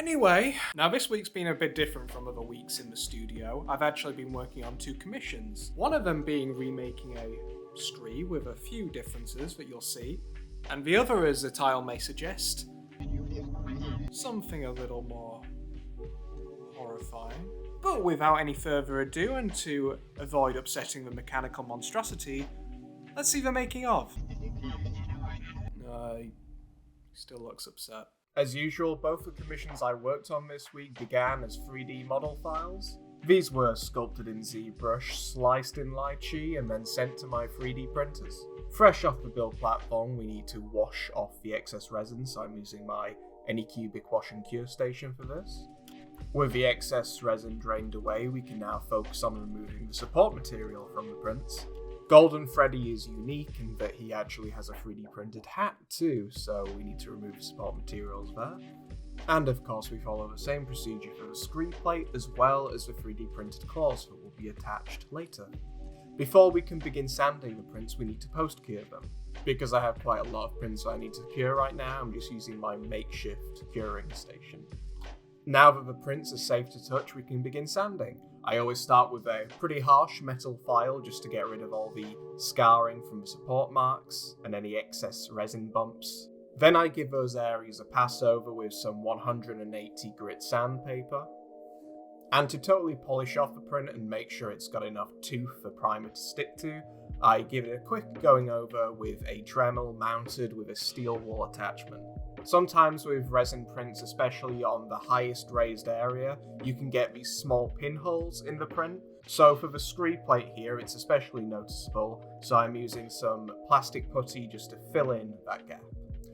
Anyway, now this week's been a bit different from other weeks in the studio. I've actually been working on 2 commissions. One of them being remaking a Scree with a few differences that you'll see, and the other, as the title may suggest, something a little more horrifying. But without any further ado, and to avoid upsetting the mechanical monstrosity, let's see the making of. He still looks upset. As usual, both the commissions I worked on this week began as 3D model files. These were sculpted in ZBrush, sliced in Lychee, and then sent to my 3D printers. Fresh off the build platform, we need to wash off the excess resin, so I'm using my Anycubic wash and cure station for this. With the excess resin drained away, we can now focus on removing the support material from the prints. Golden Freddy is unique in that he actually has a 3D printed hat too, so we need to remove the support materials there. And of course we follow the same procedure for the screen plate as well as the 3D printed claws that will be attached later. Before we can begin sanding the prints, we need to post cure them. Because I have quite a lot of prints I need to cure right now, I'm just using my makeshift curing station. Now that the prints are safe to touch, we can begin sanding. I always start with a pretty harsh metal file just to get rid of all the scarring from the support marks and any excess resin bumps. Then I give those areas a pass over with some 180 grit sandpaper. And to totally polish off the print and make sure it's got enough tooth for primer to stick to, I give it a quick going over with a Dremel mounted with a steel wool attachment. Sometimes with resin prints, especially on the highest raised area, you can get these small pinholes in the print. So for the scree plate here, it's especially noticeable, so I'm using some plastic putty just to fill in that gap.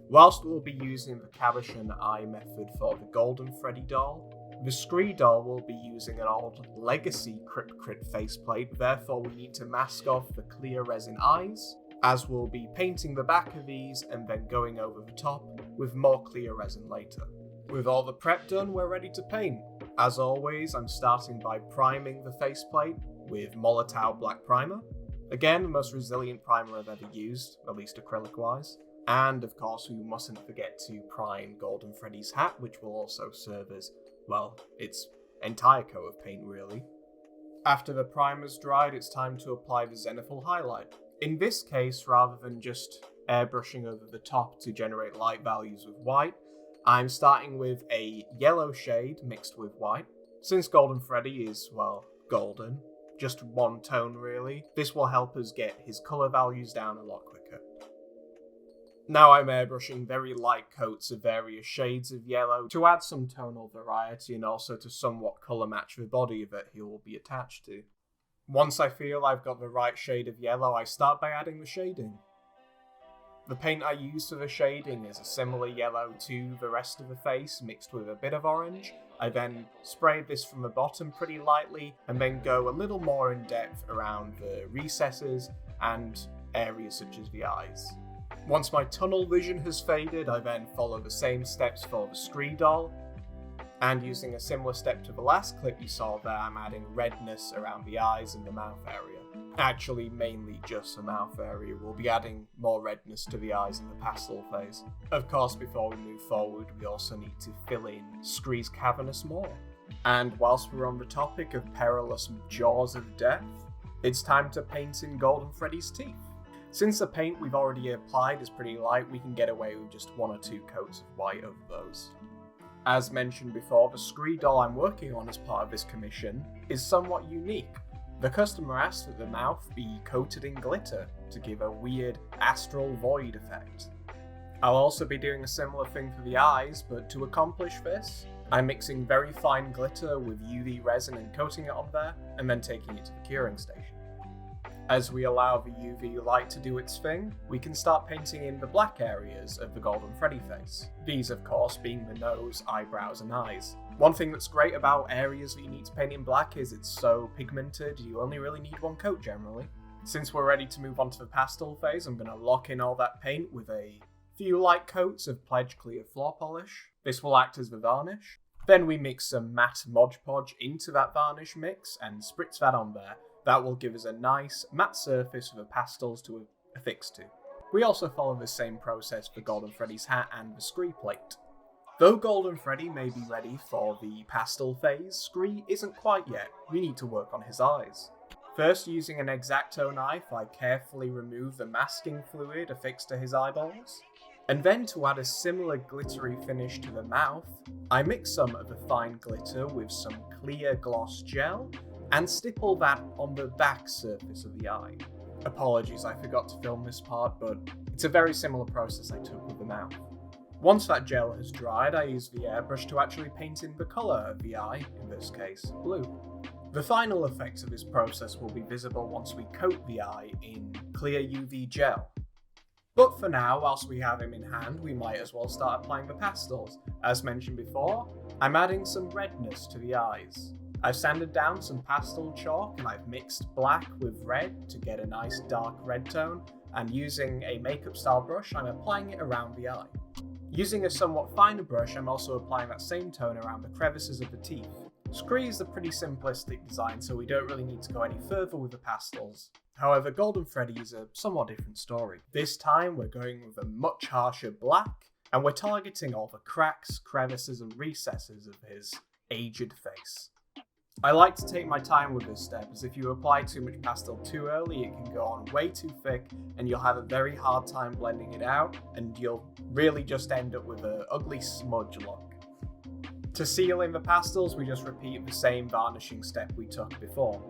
Whilst we'll be using the Caboche and Eye method for the Golden Freddy doll, the Scree doll will be using an old legacy Crypt faceplate, therefore we need to mask off the clear resin eyes, as we'll be painting the back of these and then going over the top with more clear resin later. With all the prep done, we're ready to paint. As always, I'm starting by priming the faceplate with Molotow Black Primer. Again, the most resilient primer I've ever used, at least acrylic wise. And of course, we mustn't forget to prime Golden Freddy's hat, which will also serve as, well, its entire coat of paint really. After the primer's dried, it's time to apply the zenithal highlight. In this case, rather than just airbrushing over the top to generate light values with white, I'm starting with a yellow shade mixed with white. Since Golden Freddy is, well, golden, just one tone really, this will help us get his colour values down a lot quicker. Now I'm airbrushing very light coats of various shades of yellow to add some tonal variety and also to somewhat colour match the body that he will be attached to. Once I feel I've got the right shade of yellow, I start by adding the shading. The paint I use for the shading is a similar yellow to the rest of the face mixed with a bit of orange. I then spray this from the bottom pretty lightly and then go a little more in depth around the recesses and areas such as the eyes. Once my tunnel vision has faded, I then follow the same steps for the Scree doll, and using a similar step to the last clip you saw there, I'm adding redness around the eyes and the mouth area. Actually, mainly just the mouth area. We'll be adding more redness to the eyes in the pastel phase. Of course, before we move forward, we also need to fill in Scree's cavernous maw. And whilst we're on the topic of perilous jaws of death, it's time to paint in Golden Freddy's teeth. Since the paint we've already applied is pretty light, we can get away with just 1 or 2 coats of white over those. As mentioned before, the Scree doll I'm working on as part of this commission is somewhat unique. The customer asked that the mouth be coated in glitter to give a weird astral void effect. I'll also be doing a similar thing for the eyes, but to accomplish this, I'm mixing very fine glitter with UV resin and coating it on there, and then taking it to the curing station. As we allow the UV light to do its thing, we can start painting in the black areas of the Golden Freddy face. These, of course, being the nose, eyebrows, and eyes. One thing that's great about areas that you need to paint in black is it's so pigmented, you only really need 1 coat generally. Since we're ready to move on to the pastel phase, I'm going to lock in all that paint with a few light coats of Pledge Clear floor polish. This will act as the varnish. Then we mix some matte Mod Podge into that varnish mix and spritz that on there. That will give us a nice matte surface for the pastels to affix to. We also follow the same process for Golden Freddy's hat and the Scree plate. Though Golden Freddy may be ready for the Pastel phase, Scree isn't quite yet. We need to work on his eyes. First, using an X-Acto knife, I carefully remove the masking fluid affixed to his eyeballs. And then, to add a similar glittery finish to the mouth, I mix some of the fine glitter with some clear gloss gel and stipple that on the back surface of the eye. Apologies, I forgot to film this part, but it's a very similar process I took with the mouth. Once that gel has dried, I use the airbrush to actually paint in the colour of the eye, in this case, blue. The final effects of this process will be visible once we coat the eye in clear UV gel. But for now, whilst we have him in hand, we might as well start applying the pastels. As mentioned before, I'm adding some redness to the eyes. I've sanded down some pastel chalk and I've mixed black with red to get a nice dark red tone, and using a makeup style brush, I'm applying it around the eye. Using a somewhat finer brush, I'm also applying that same tone around the crevices of the teeth. Scree is a pretty simplistic design, so we don't really need to go any further with the pastels. However, Golden Freddy is a somewhat different story. This time we're going with a much harsher black, and we're targeting all the cracks, crevices and recesses of his aged face. I like to take my time with this step, as if you apply too much pastel too early, it can go on way too thick and you'll have a very hard time blending it out, and you'll really just end up with an ugly smudge look. To seal in the pastels, we just repeat the same varnishing step we took before.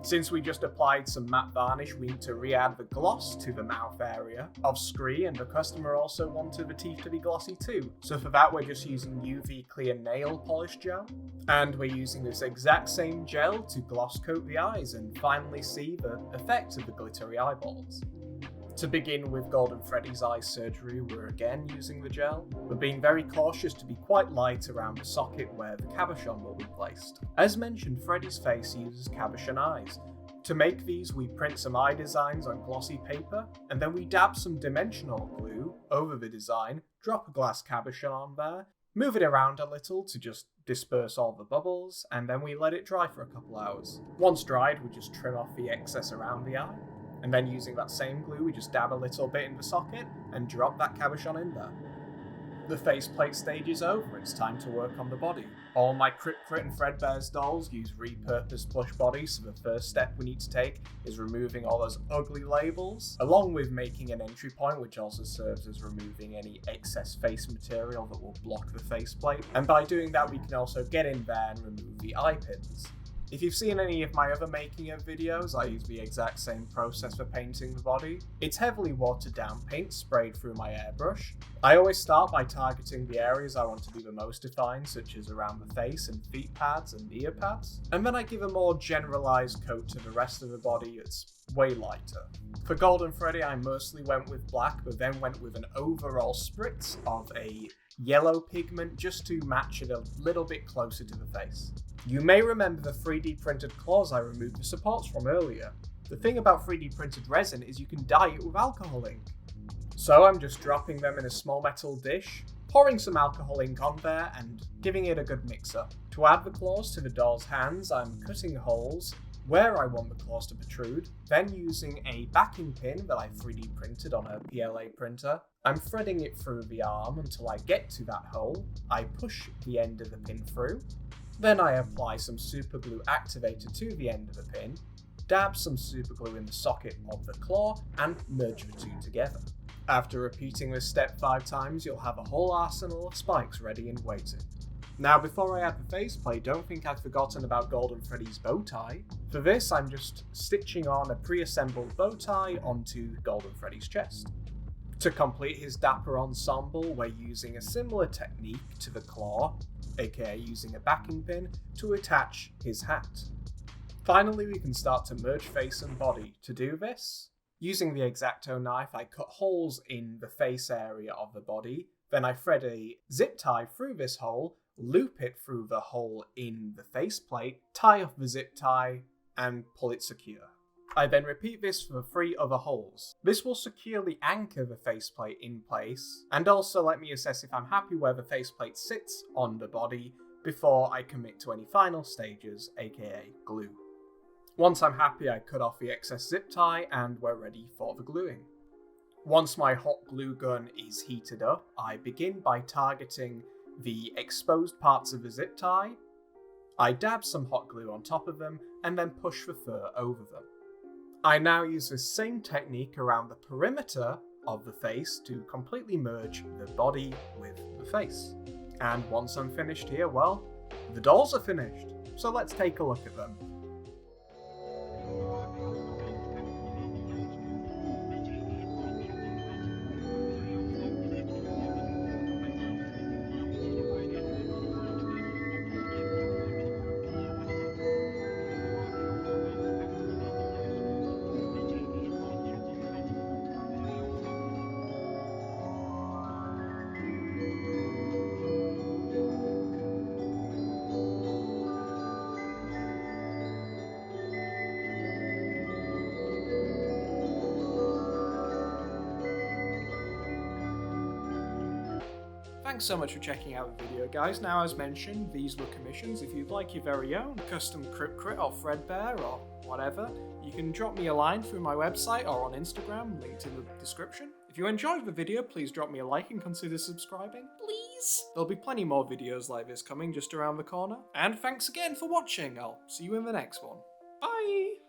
Since we just applied some matte varnish, we need to re-add the gloss to the mouth area of Scree, and the customer also wanted the teeth to be glossy too. So for that we're just using UV clear nail polish gel, and we're using this exact same gel to gloss coat the eyes and finally see the effect of the glittery eyeballs. To begin with Golden Freddy's eye surgery, we're again using the gel, but being very cautious to be quite light around the socket where the cabochon will be placed. As mentioned, Freddy's face uses cabochon eyes. To make these, we print some eye designs on glossy paper, and then we dab some dimensional glue over the design, drop a glass cabochon on there, move it around a little to just disperse all the bubbles, and then we let it dry for a couple hours. Once dried, we just trim off the excess around the eye. And then using that same glue, we just dab a little bit in the socket and drop that cabochon in there. The faceplate stage is over, it's time to work on the body. All my Crit and Fredbear's dolls use repurposed plush bodies, so the first step we need to take is removing all those ugly labels, along with making an entry point, which also serves as removing any excess face material that will block the faceplate. And by doing that, we can also get in there and remove the eye pins. If you've seen any of my other making of videos, I use the exact same process for painting the body. It's heavily watered down paint sprayed through my airbrush. I always start by targeting the areas I want to be the most defined, such as around the face and feet pads and ear pads, and then I give a more generalized coat to the rest of the body. It's way lighter. For Golden Freddy, I mostly went with black, but then went with an overall spritz of a yellow pigment just to match it a little bit closer to the face. You may remember the 3D printed claws I removed the supports from earlier. The thing about 3D printed resin is you can dye it with alcohol ink. So I'm just dropping them in a small metal dish, pouring some alcohol ink on there and giving it a good mix up. To add the claws to the doll's hands, I'm cutting holes where I want the claws to protrude, then using a backing pin that I 3D printed on a PLA printer, I'm threading it through the arm until I get to that hole. I push the end of the pin through, then I apply some superglue activator to the end of the pin, dab some superglue in the socket of the claw, and merge the two together. After repeating this step 5 times, you'll have a whole arsenal of spikes ready and waiting. Now, before I add the faceplate, don't think I've forgotten about Golden Freddy's bow tie. For this, I'm just stitching on a pre-assembled bow tie onto Golden Freddy's chest. To complete his dapper ensemble, we're using a similar technique to the claw, aka using a backing pin, to attach his hat. Finally, we can start to merge face and body. To do this, using the X-Acto knife, I cut holes in the face area of the body, then I thread a zip tie through this hole, loop it through the hole in the faceplate, tie off the zip tie, and pull it secure. I then repeat this for the 3 other holes. This will securely anchor the faceplate in place, and also let me assess if I'm happy where the faceplate sits on the body before I commit to any final stages, aka glue. Once I'm happy, I cut off the excess zip tie and we're ready for the gluing. Once my hot glue gun is heated up, I begin by targeting the exposed parts of a zip tie. I dab some hot glue on top of them and then push the fur over them. I now use the same technique around the perimeter of the face to completely merge the body with the face. And once I'm finished here, well, the dolls are finished. So let's take a look at them. Thanks so much for checking out the video, guys. Now, as mentioned, these were commissions. If you'd like your very own custom Crit or Fredbear or whatever, you can drop me a line through my website or on Instagram, linked in the description. If you enjoyed the video, please drop me a like and consider subscribing, please. There'll be plenty more videos like this coming just around the corner. And thanks again for watching. I'll see you in the next one. Bye!